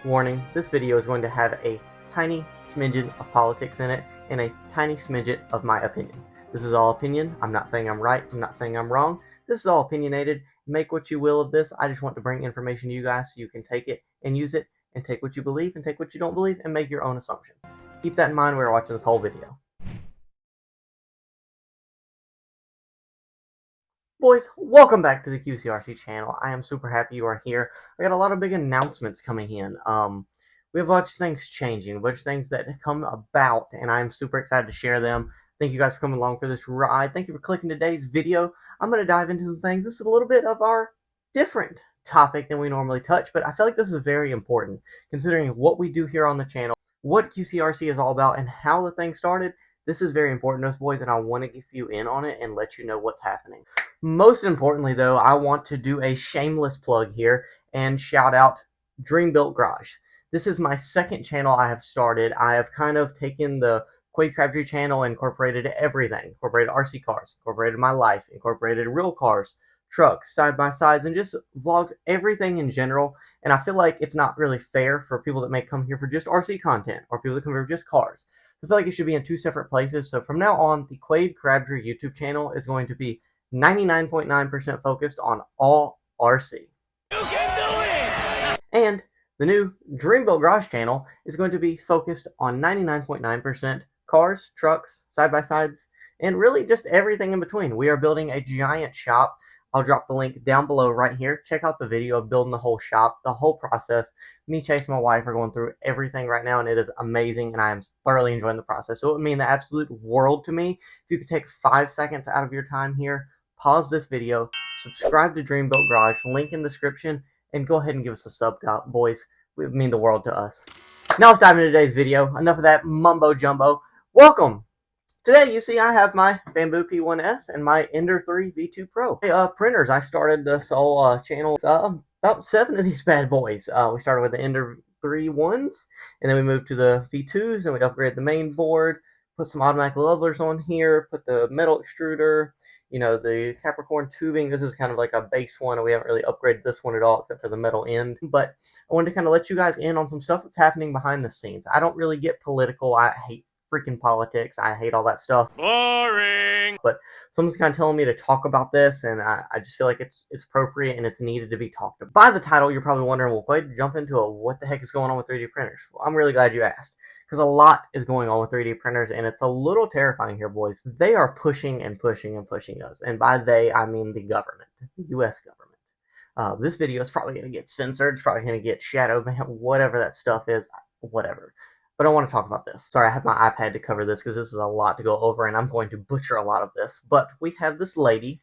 Warning, this video is going to have a tiny smidgen of politics in it and a tiny smidgen of my opinion. This is all opinion. I'm not saying I'm right. I'm not saying I'm wrong. This is all opinionated. Make what you will of this. I just want to bring information to you guys so you can take it and use it and take what you believe and take what you don't believe and make your own assumption. Keep that in mind when you're watching this whole video. Boys, welcome back to the QCRC channel. I am super happy you are here. I got a lot of big announcements coming in. We have a bunch of things changing, a bunch of things that have come about, and I'm super excited to share them. Thank you guys for coming along for this ride. Thank you for clicking today's video. I'm going to dive into some things. This is a little bit of our different topic than we normally touch, but I feel like this is very important considering what we do here on the channel, what QCRC is all about, and how the thing started. This is very important to us, boys, and I want to give you in on it and let you know what's happening. Most importantly, though, I want to do a shameless plug here and shout out Dream Built Garage. This is my second channel I have started. I have kind of taken the Quade Crabtree channel and incorporated everything. Incorporated RC cars, incorporated my life, incorporated real cars, trucks, side-by-sides, and just vlogs, everything in general. And I feel like it's not really fair for people that may come here for just RC content or people that come here for just cars. I feel like it should be in two separate places. So from now on, the Quade Crabtree YouTube channel is going to be 99.9% focused on all RC. You can do it! And the new Dream Built Garage channel is going to be focused on 99.9% cars, trucks, side-by-sides, and really just everything in between. We are building a giant shop. I'll drop the link down below right here. Check out the video of building the whole shop, the whole process. Me, Chase, and my wife are going through everything right now, and it is amazing, and I am thoroughly enjoying the process. So it would mean the absolute world to me if you could take 5 seconds out of your time here, pause this video, subscribe to Dream Built Garage, link in the description, and go ahead and give us a sub, boys. It would mean the world to us. Now let's dive into today's video. Enough of that mumbo jumbo. Welcome! Today, you see, I have my Bamboo P1S and my Ender 3 V2 Pro. Printers, I started this whole channel with about 7 of these bad boys. We started with the Ender 3 ones, and then we moved to the V2s, and we upgraded the main board, put some automatic levelers on here, put the metal extruder, you know, the Capricorn tubing. This is kind of like a base one, and we haven't really upgraded this one at all except for the metal end. But I wanted to kind of let you guys in on some stuff that's happening behind the scenes. I don't really get political. I hate freaking politics. I hate all that stuff. Boring. But someone's kind of telling me to talk about this, and I just feel like it's appropriate and it's needed to be talked about. By the title, you're probably wondering, well, wait, jump into it. What the heck is going on with 3D printers? Well, I'm really glad you asked, because a lot is going on with 3D printers, and it's a little terrifying here, boys. They are pushing and pushing and pushing us, and by they, I mean the government, the U.S. government. This video is probably going to get censored. It's probably going to get shadow banned, whatever that stuff is, whatever. But I want to talk about this. Sorry, I have my iPad to cover this because this is a lot to go over, and I'm going to butcher a lot of this. But we have this lady,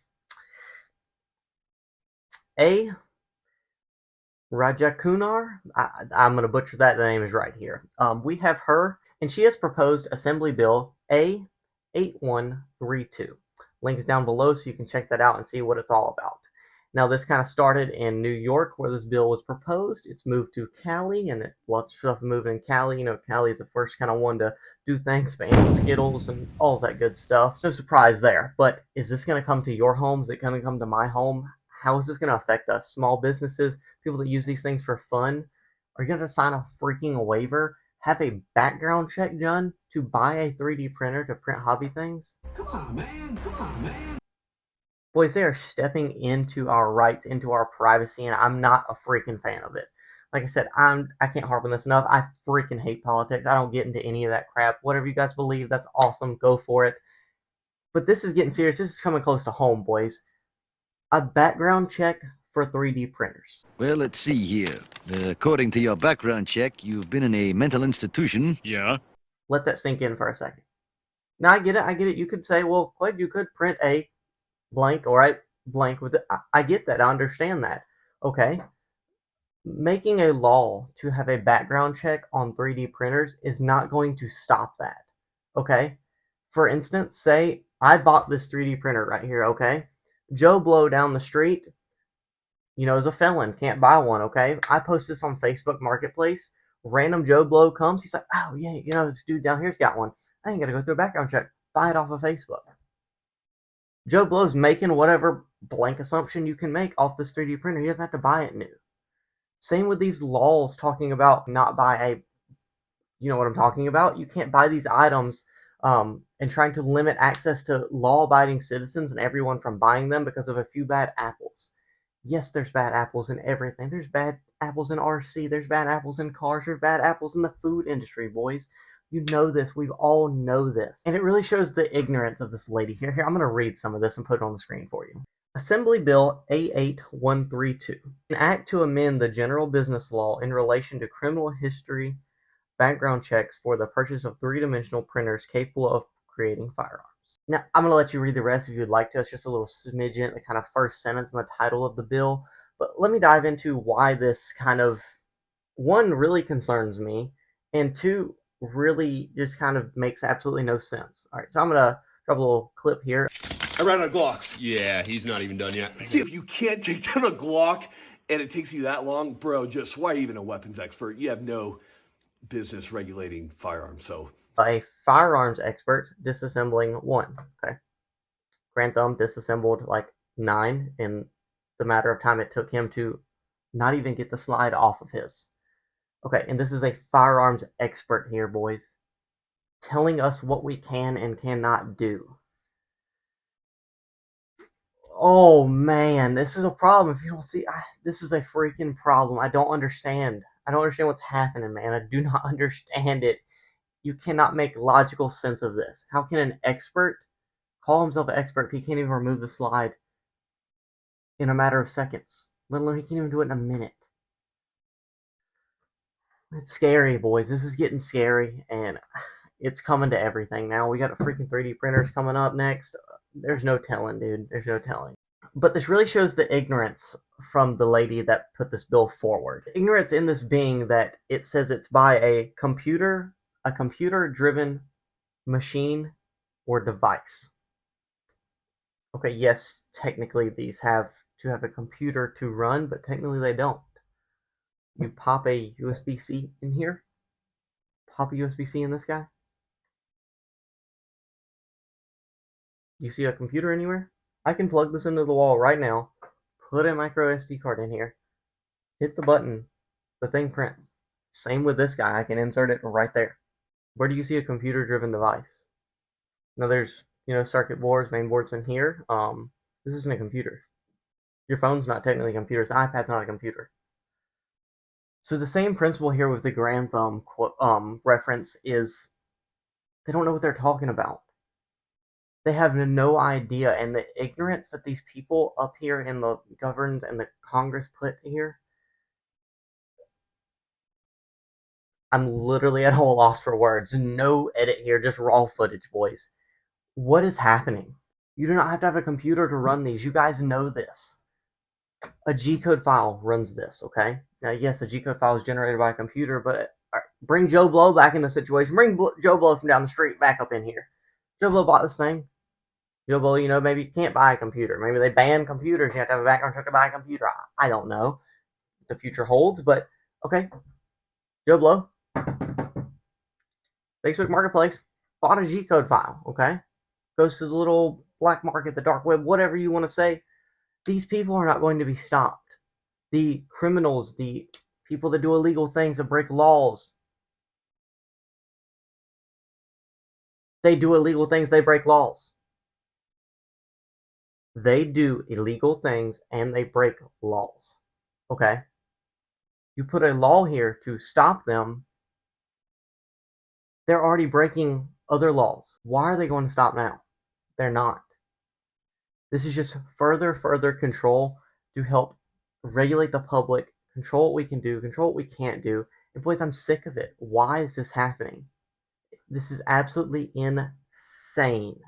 A. Rajakunar. I'm going to butcher that. The name is right here. We have her, and she has proposed Assembly Bill A8132. Link is down below so you can check that out and see what it's all about. Now, this kind of started in New York where this bill was proposed. It's moved to Cali, and lots of stuff moved in Cali. You know, Cali is the first kind of one to do things, banning Skittles and all that good stuff. No surprise there. But is this going to come to your home? Is it going to come to my home? How is this going to affect us? Small businesses, people that use these things for fun? Are you going to sign a freaking waiver? Have a background check done to buy a 3D printer to print hobby things? Come on, man. Come on, man. Boys, they are stepping into our rights, into our privacy, and I'm not a freaking fan of it. Like I said, I can't harp on this enough. I freaking hate politics. I don't get into any of that crap. Whatever you guys believe, that's awesome. Go for it. But this is getting serious. This is coming close to home, boys. A background check for 3D printers. Well, let's see here. According to your background check, you've been in a mental institution. Yeah. Let that sink in for a second. Now, I get it. I get it. You could say, well, Quade, you could print a blank, all right, blank with it. I get that. I understand that. Okay. Making a law to have a background check on 3D printers is not going to stop that. Okay. For instance, say I bought this 3D printer right here. Okay. Joe Blow down the street, you know, is a felon, can't buy one. Okay. I post this on Facebook Marketplace. Random Joe Blow comes. He's like, oh yeah, you know, this dude down here's got one. I ain't got to go through a background check. Buy it off of Facebook. Joe Blow's making whatever blank assumption you can make off this 3D printer. He doesn't have to buy it new. Same with these laws talking about not buy a, you know what I'm talking about? You can't buy these items, and trying to limit access to law-abiding citizens and everyone from buying them because of a few bad apples. Yes, there's bad apples in everything. There's bad apples in RC. There's bad apples in cars. There's bad apples in the food industry, boys. You know this. We all know this. And it really shows the ignorance of this lady here. Here, I'm going to read some of this and put it on the screen for you. Assembly Bill A8132, an act to amend the general business law in relation to criminal history background checks for the purchase of three-dimensional printers capable of creating firearms. Now, I'm going to let you read the rest if you'd like to. It's just a little smidgen, the kind of first sentence in the title of the bill. But let me dive into why this kind of, one, really concerns me, and two, really just kind of makes absolutely no sense. All right, so I'm going to drop a little clip here. I ran out of Glocks. Yeah, he's not even done yet. If you can't take down a Glock and it takes you that long, bro, just why are you even a weapons expert? You have no business regulating firearms, so. A firearms expert disassembling one. Okay. Grand Thumb disassembled like 9 in the matter of time it took him to not even get the slide off of his. Okay, and this is a firearms expert here, boys, telling us what we can and cannot do. Oh man, this is a problem. If you don't see, this is a freaking problem. I don't understand. I don't understand what's happening, man. I do not understand it. You cannot make logical sense of this. How can an expert call himself an expert if he can't even remove the slide in a matter of seconds? Let alone he can't even do it in a minute. It's scary, boys. This is getting scary, and it's coming to everything now. We got a freaking 3D printers coming up next. There's no telling, dude. There's no telling. But this really shows the ignorance from the lady that put this bill forward. Ignorance in this being that it says it's by a computer-driven machine or device. Okay, yes, technically these have to have a computer to run, but technically they don't. You pop a USB-C in here, pop a USB-C in this guy. You see a computer anywhere? I can plug this into the wall right now, put a micro SD card in here, hit the button, the thing prints. Same with this guy, I can insert it right there. Where do you see a computer-driven device? Now there's, circuit boards, main boards in here. This isn't a computer. Your phone's not technically a computer. The iPad's not a computer. So the same principle here with the Grand Thumb reference is they don't know what they're talking about. They have no idea, and the ignorance that these people up here in the governed and the Congress put here, I'm literally at a loss for words. No edit here, just raw footage, boys. What is happening? You do not have to have a computer to run these. You guys know this. A G-code file runs this, okay? Now, yes, a G-code file is generated by a computer, but bring Joe Blow back in the situation. Bring Joe Blow from down the street back up in here. Joe Blow bought this thing. Joe Blow, maybe you can't buy a computer. Maybe they ban computers. You have to have a background check to buy a computer. I don't know what the future holds, but okay. Joe Blow, Facebook Marketplace, bought a G-code file, okay? Goes to the little black market, the dark web, whatever you want to say. These people are not going to be stopped. The criminals, the people that do illegal things, that break laws, they do illegal things, they break laws. They do illegal things and they break laws. Okay? You put a law here to stop them. They're already breaking other laws. Why are they going to stop now? They're not. This is just further control to help regulate the public, control what we can do, control what we can't do. And boys, I'm sick of it. Why is this happening? This is absolutely insane.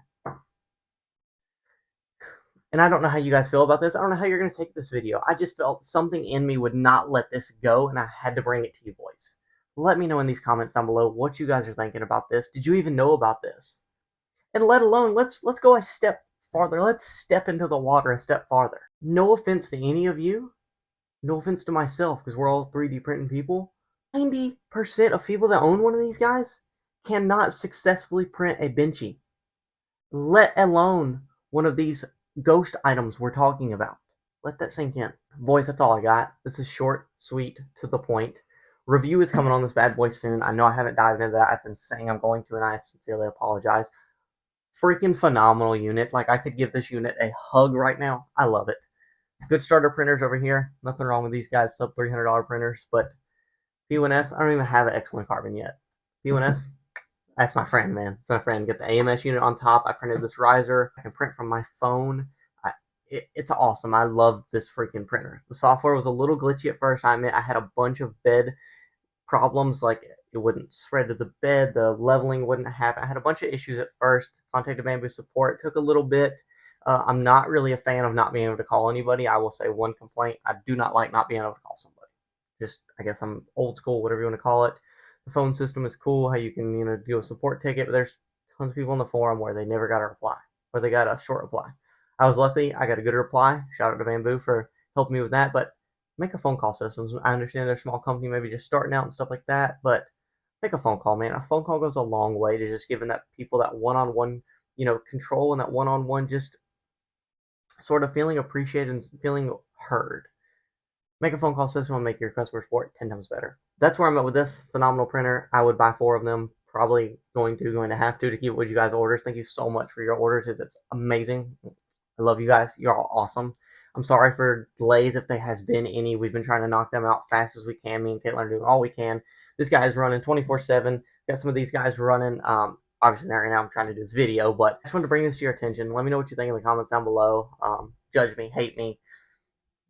And I don't know how you guys feel about this. I don't know how you're going to take this video. I just felt something in me would not let this go, and I had to bring it to you boys. Let me know in these comments down below what you guys are thinking about this. Did you even know about this? And let alone, let's go a step farther. Let's step into the water a step farther. No offense to any of you. No offense to myself, because we're all 3D printing people. 90% of people that own one of these guys cannot successfully print a Benchy. Let alone one of these ghost items we're talking about. let that sink in. Boys, that's all I got. This is short, sweet, to the point. Review is coming on this bad boy soon. I know I haven't dived into that. I've been saying I'm going to, and I sincerely apologize. Freaking phenomenal unit. Like, I could give this unit a hug right now. I love it. Good starter printers over here. Nothing wrong with these guys. Sub $300 printers. But P1S, I don't even have an X1 carbon yet. P1S, that's my friend, man. It's my friend. Get the AMS unit on top. I printed this riser. I can print from my phone. It's awesome. I love this freaking printer. The software was a little glitchy at first. I admit I had a bunch of bed problems, like it wouldn't spread to the bed, the leveling wouldn't happen. I had a bunch of issues at first. Contacted Bamboo support. It took a little bit. I'm not really a fan of not being able to call anybody. I will say one complaint. I do not like not being able to call somebody. Just, I guess I'm old school, whatever you want to call it. The phone system is cool, how you can, do a support ticket, but there's tons of people on the forum where they never got a reply, or they got a short reply. I was lucky. I got a good reply. Shout out to Bamboo for helping me with that, but make a phone call systems. I understand they're a small company, maybe just starting out and stuff like that, but make a phone call, man. A phone call goes a long way to just giving that people that one-on-one, control, and that one-on-one just sort of feeling appreciated and feeling heard. Make a phone call system and make your customer support 10 times better. That's where I'm at with this phenomenal printer. I would buy 4 of them. Probably going to have to keep with you guys' orders. Thank you so much for your orders. It's amazing. I love you guys. You're all awesome. I'm sorry for delays if there has been any. We've been trying to knock them out fast as we can. Me and Caitlin are doing all we can. This guy is running 24/7. Got some of these guys running. Obviously, right now I'm trying to do this video, but I just wanted to bring this to your attention. Let me know what you think in the comments down below. Judge me, hate me,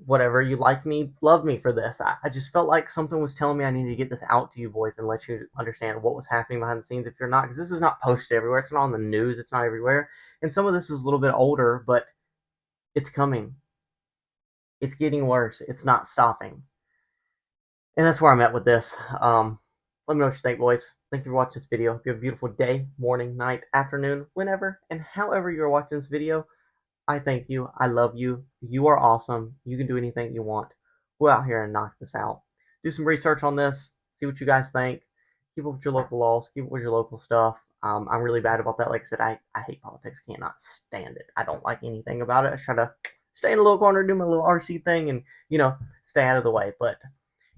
whatever. You like me, love me for this. I just felt like something was telling me I needed to get this out to you boys and let you understand what was happening behind the scenes if you're not, because this is not posted everywhere. It's not on the news. It's not everywhere. And some of this is a little bit older, but it's coming. It's getting worse. It's not stopping. And that's where I'm at with this. Let me know what you think, boys. Thank you for watching this video. Hope you have a beautiful day, morning, night, afternoon, whenever, and however you're watching this video. I thank you. I love you. You are awesome. You can do anything you want. Go out here and knock this out. Do some research on this. See what you guys think. Keep up with your local laws. Keep up with your local stuff. I'm really bad about that. Like I said, I hate politics. Cannot stand it. I don't like anything about it. I try to stay in a little corner, do my little RC thing, and, stay out of the way. But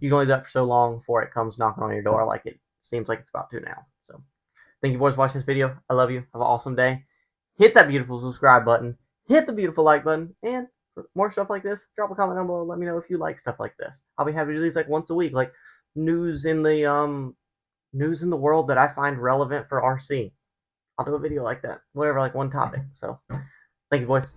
you can only do that for so long before it comes knocking on your door like it seems like it's about to now. So, thank you boys for watching this video. I love you. Have an awesome day. Hit that beautiful subscribe button. Hit the beautiful like button. And for more stuff like this, drop a comment down below. Let me know if you like stuff like this. I'll be happy to do these like once a week, like news in the world that I find relevant for RC. I'll do a video like that. Whatever, like one topic. So, thank you, boys.